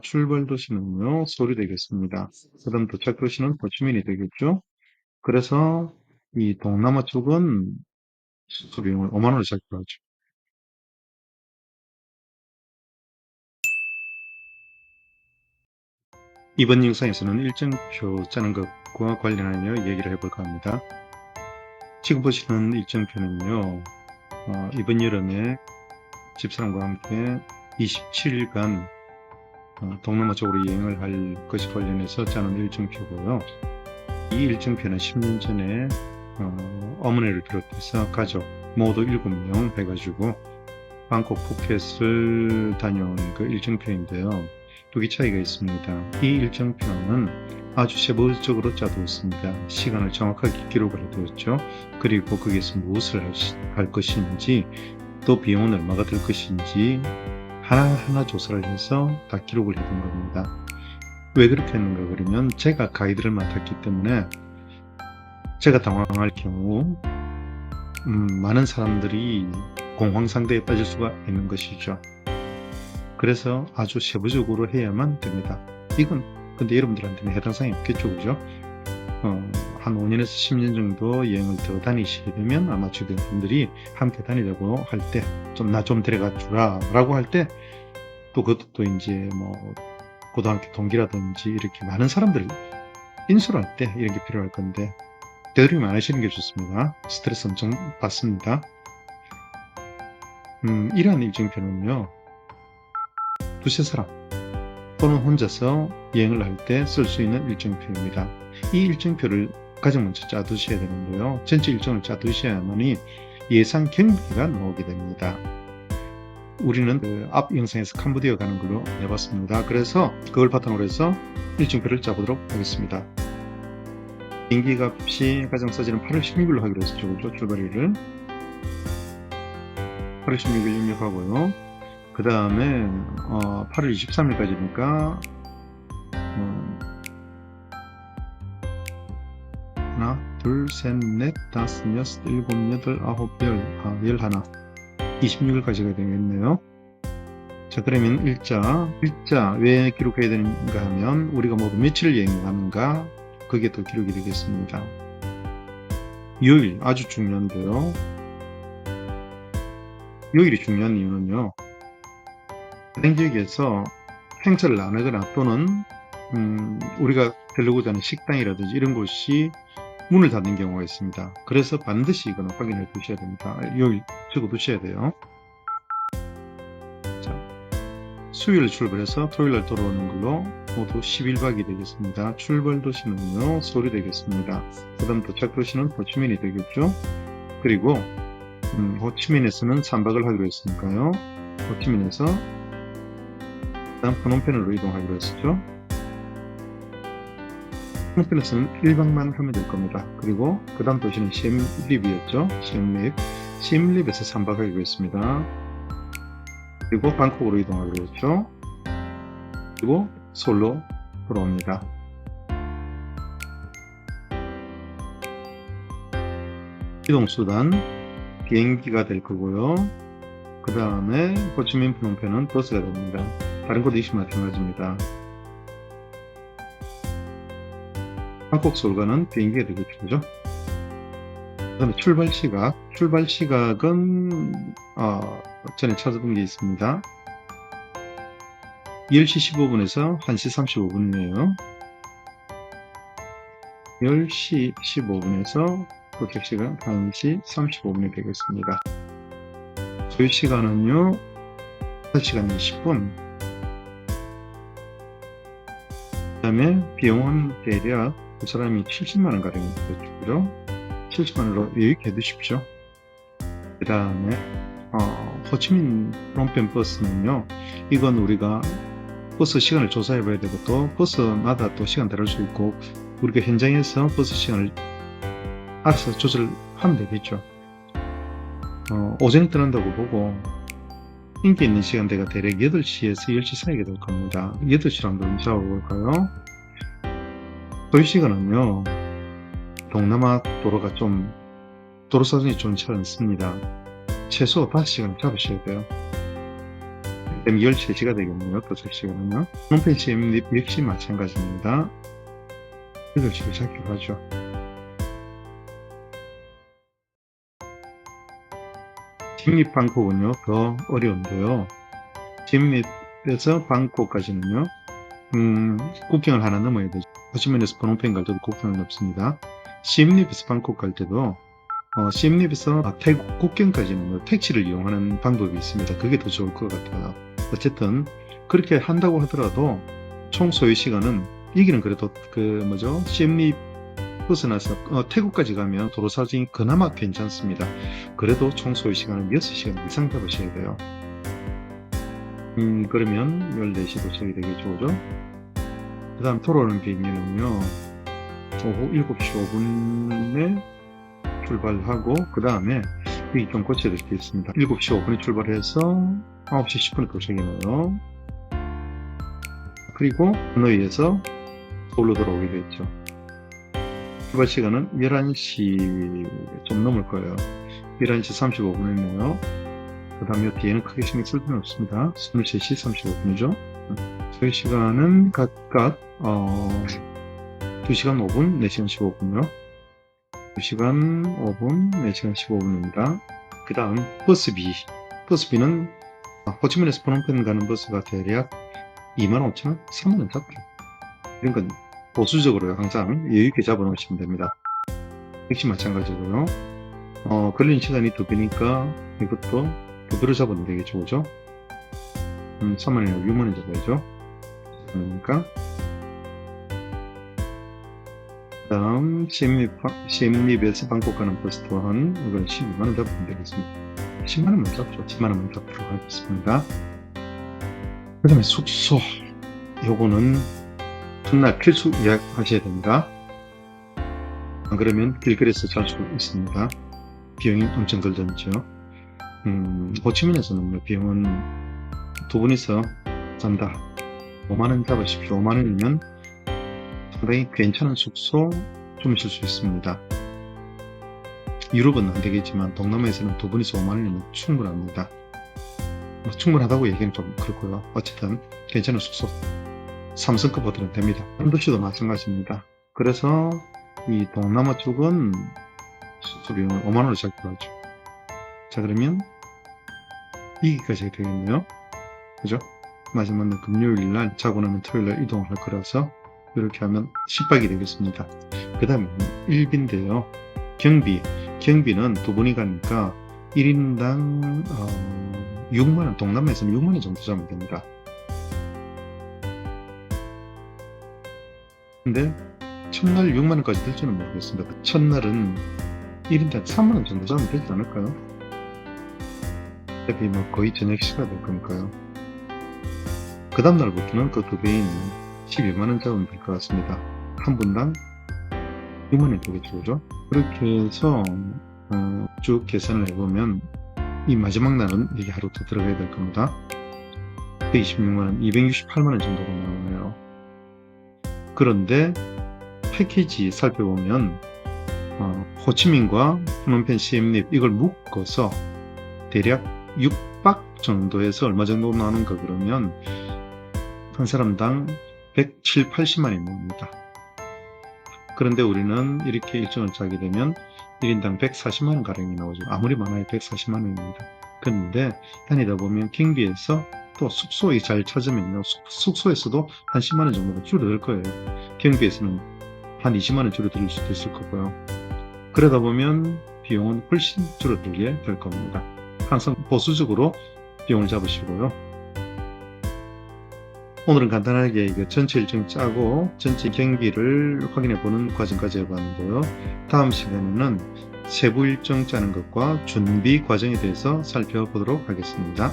출발 도시는요, 서울이 되겠습니다. 그다음 도착 도시는 호치민이 되겠죠. 그래서 이 동남아 쪽은 수소 비용을 5만 원을 잡기로 하죠. 이번 영상에서는 일정표 짜는 것과 관련하여 얘기를 해볼까 합니다. 지금 보시는 일정표는요, 이번 여름에 집사람과 함께 27일간 동남아 쪽으로 여행을 할 것이 관련해서 짜는 일정표고요. 이 일정표는 10년 전에 어머니를 비롯해서 가족 모두 7명 해가지고 방콕 푸켓을 다녀온 그 일정표인데요. 두 개 차이가 있습니다. 이 일정표는 아주 세부적으로 짜두었습니다. 시간을 정확하게 기록을 해두었죠. 그리고 거기에서 무엇을 할 것인지, 또 비용은 얼마가 들 것인지 하나하나 조사를 해서 다 기록을 해둔 겁니다. 왜 그렇게 했는가 그러면 제가 가이드를 맡았기 때문에 제가 당황할 경우 많은 사람들이 공황 상태에 빠질 수가 있는 것이죠. 그래서 아주 세부적으로 해야만 됩니다. 이건 근데 여러분들한테는 해당 사항이 없겠죠, 그죠? 한 5년에서 10년 정도 여행을 더 다니시게 되면 아마 주변 분들이 함께 다니려고 할 때 나 좀 데려가 주라 라고 할 때 또 그것도 또 이제 뭐 고등학교 동기라든지 이렇게 많은 사람들 인수를 할 때 이런 게 필요할 건데 되도록이면 안 하시는 게 좋습니다. 스트레스 엄청 받습니다. 이러한 일정표는요, 두세 사람 또는 혼자서 여행을 할 때 쓸 수 있는 일정표입니다. 이 일정표를 가장 먼저 짜두셔야 되는데요. 전체 일정을 짜두셔야만이 예상 경비가 나오게 됩니다. 우리는 그 앞 영상에서 캄보디아 가는 걸로 해봤습니다. 그래서 그걸 바탕으로 해서 일정표를 짜보도록 하겠습니다. 비행기 값이 가장 싸지는 8월 16일로 하기로 했었죠. 그렇죠? 출발일을 8월 16일 입력하고요. 그 다음에 8월 23일까지니까 하나, 둘, 셋, 넷, 다섯, 여섯, 일곱, 여덟, 아홉, 열 하나 26일까지가 되겠네요. 자, 그러면 일자 왜 기록해야 되는가 하면 우리가 모두 며칠 여행을 가는가, 그게 더 기록이 되겠습니다. 요일 아주 중요한데요. 요일이 중요한 이유는요, 해당 지역에서 행사를 안 하거나 또는 우리가 들르고자 하는 식당이라든지 이런 곳이 문을 닫는 경우가 있습니다. 그래서 반드시 이거는 확인해 두셔야 됩니다. 요일 적어 두셔야 돼요. 자, 수요일 출발해서 토요일날 돌아오는 걸로 모두 10일박이 되겠습니다. 출발 도시는요, 서울이 되겠습니다. 그 다음 도착 도시는 호치민이 되겠죠. 그리고 호치민에서는 3박을 하기로 했으니까요, 호치민에서 다음 프놈펜으로 이동하기로 했었죠. 프놈펜에서는 1박만 하면 될 겁니다. 그리고 그 다음 도시는 시엠립이었죠. 시엠립에서 3박 하기로 했습니다. 그리고 방콕으로 이동하기로 했죠. 그리고 서울로 돌아옵니다. 이동수단 비행기가 될 거고요. 그 다음에 호치민 프놈펜은 버스가 됩니다. 다른 곳도 역시 마찬가지입니다. 방콕 서울가는 비행기가 되겠죠, 그죠? 그 다음에 출발 시각은 전에 찾아본 게 있습니다. 10시 15분에서 1시 35분이에요. 10시 15분에서 도착 시간 1시 35분이 되겠습니다. 소요 시간은요, 5시간 20분. 그 다음에 비용은 대략 그 사람이 70만원 가량 되겠죠. 70만원으로 여유있게 해두십시오. 그 다음에 호치민 프롬펜 버스는요, 이건 우리가 버스 시간을 조사해 봐야 되고, 또 버스마다 또 시간 다를 수 있고, 우리가 현장에서 버스 시간을 알아서 조절하면 되겠죠. 오전에 떠난다고 보고 인기 있는 시간대가 대략 8시에서 10시 사이가 될 겁니다. 8시로 한번 잡아볼까요? 소요 시간은요, 동남아 도로가 좀 도로 사정이 좀 잘 않습니다. 최소 5시간 잡으셔야 돼요. 그럼 13시가 되겠네요. 도착 시간은요. 홈페이지 시입 역시 마찬가지입니다. 8시로 시작을 하죠. 침립 방콕은요, 더 어려운데요. 침립에서 방콕까지는요, 국경을 하나 넘어야 되죠. 호치민에서 프놈펜 갈 때도 국경을 넘습니다. 시엠립에서 방콕 갈 때도 시엠립에서 태국 국경까지는 택시를 이용하는 방법이 있습니다. 그게 더 좋을 것 같아요. 어쨌든 그렇게 한다고 하더라도 총 소요 시간은 여기는 그래도 시엠립 벗어나서 태국까지 가면 도로 사정이 그나마 괜찮습니다. 그래도 총 소요 시간은 6시간 이상 잡으셔야 돼요. 그러면 14시 도착이 되겠죠, 그죠? 그 다음 돌아오는 비행기는요, 오후 7시 5분에 출발하고, 그 다음에 여기 좀 고쳐야 될 게 있습니다. 7시 5분에 출발해서 9시 10분에 도착이네요. 그리고 하노이에서 서울로 돌아오게 됐죠. 출발 시간은 11시 좀 넘을 거예요. 11시 35분이네요. 그 다음에 뒤에는 크게 신경 쓸 필요는 없습니다. 23시 35분이죠. 저희 시간은 각각 2시간 5분, 4시간 15분이요. 2시간 5분, 4시간 15분입니다. 그 다음 버스비는 호치민에서 프놈펜 가는 버스가 대략 25,000원? 3만원 잡죠. 그러니까 보수적으로 항상 여유있게 잡아놓으시면 됩니다. 역시 마찬가지고요. 걸리는 시간이 2배니까 이것도 2배로 잡아도 되겠죠, 그죠? 3만원이나 6만원 잡아야죠. 그러니까 그 다음 시엠립에서 방콕 가는 버스 또한 이건 12만원 잡으면 되겠습니다. 10만원만 잡죠. 10만원만 잡도록 하겠습니다. 그 다음에 숙소, 요거는 첫날 필수 예약하셔야 됩니다. 안 그러면 길거리에서 잘 수 있습니다. 비용이 엄청 들죠. 호치민에서는 비용은 두 분이서 잔다 5만원 잡으십시오. 5만원이면 상당히 괜찮은 숙소 주무실 수 있습니다. 유럽은 안 되겠지만 동남아에서는 두 분이서 5만원이면 충분합니다. 충분하다고 얘기는 좀 그렇고요. 어쨌든 괜찮은 숙소 3성급 호텔은 됩니다. 한도시도 마찬가지입니다. 그래서 이 동남아 쪽은 숙소 비용을 5만원으로 잡기로 하죠. 자, 그러면 여기까지 되겠네요. 그죠? 마지막 날 금요일날 자고 나면 토요일날 이동을 할 거라서 이렇게 하면 10박이 되겠습니다. 그 다음에 1비인데요. 경비는 두 분이 가니까 1인당 6만원, 동남아에서는 6만원 정도 잡으면 됩니다. 근데 첫날 6만원까지 될지는 모르겠습니다. 첫날은 1인당 3만원 정도 잡으면 되지 않을까요? 어차피 거의 저녁 시가 될 거니까요. 그 다음 날부터는 그 2배인 12만원 잡으면 될 것 같습니다. 한 분당 6만원 되겠죠, 그죠? 그렇게 해서 쭉 계산을 해보면 이 마지막 날은 이게 하루 더 들어가야 될 겁니다. 126만원, 268만원 정도로 나오네요. 그런데 패키지 살펴보면 호치민과 프놈펜 시엠립 이걸 묶어서 대략 6박 정도에서 얼마 정도 나오는가 그러면 한 사람당 170, 80만원이 나옵니다. 그런데 우리는 이렇게 일정을 짜게 되면 1인당 140만원 가량이 나오죠. 아무리 많아야 140만원입니다. 그런데 다니다 보면 경비에서 또 숙소에 잘 찾으면요, 숙소에서도 한 10만원 정도가 줄어들 거예요. 경비에서는 한 20만원 줄어들 수도 있을 거고요. 그러다 보면 비용은 훨씬 줄어들게 될 겁니다. 항상 보수적으로 비용을 잡으시고요. 오늘은 간단하게 이거 전체 일정 짜고 전체 경비를 확인해 보는 과정까지 해봤는데요. 다음 시간에는 세부 일정 짜는 것과 준비 과정에 대해서 살펴보도록 하겠습니다.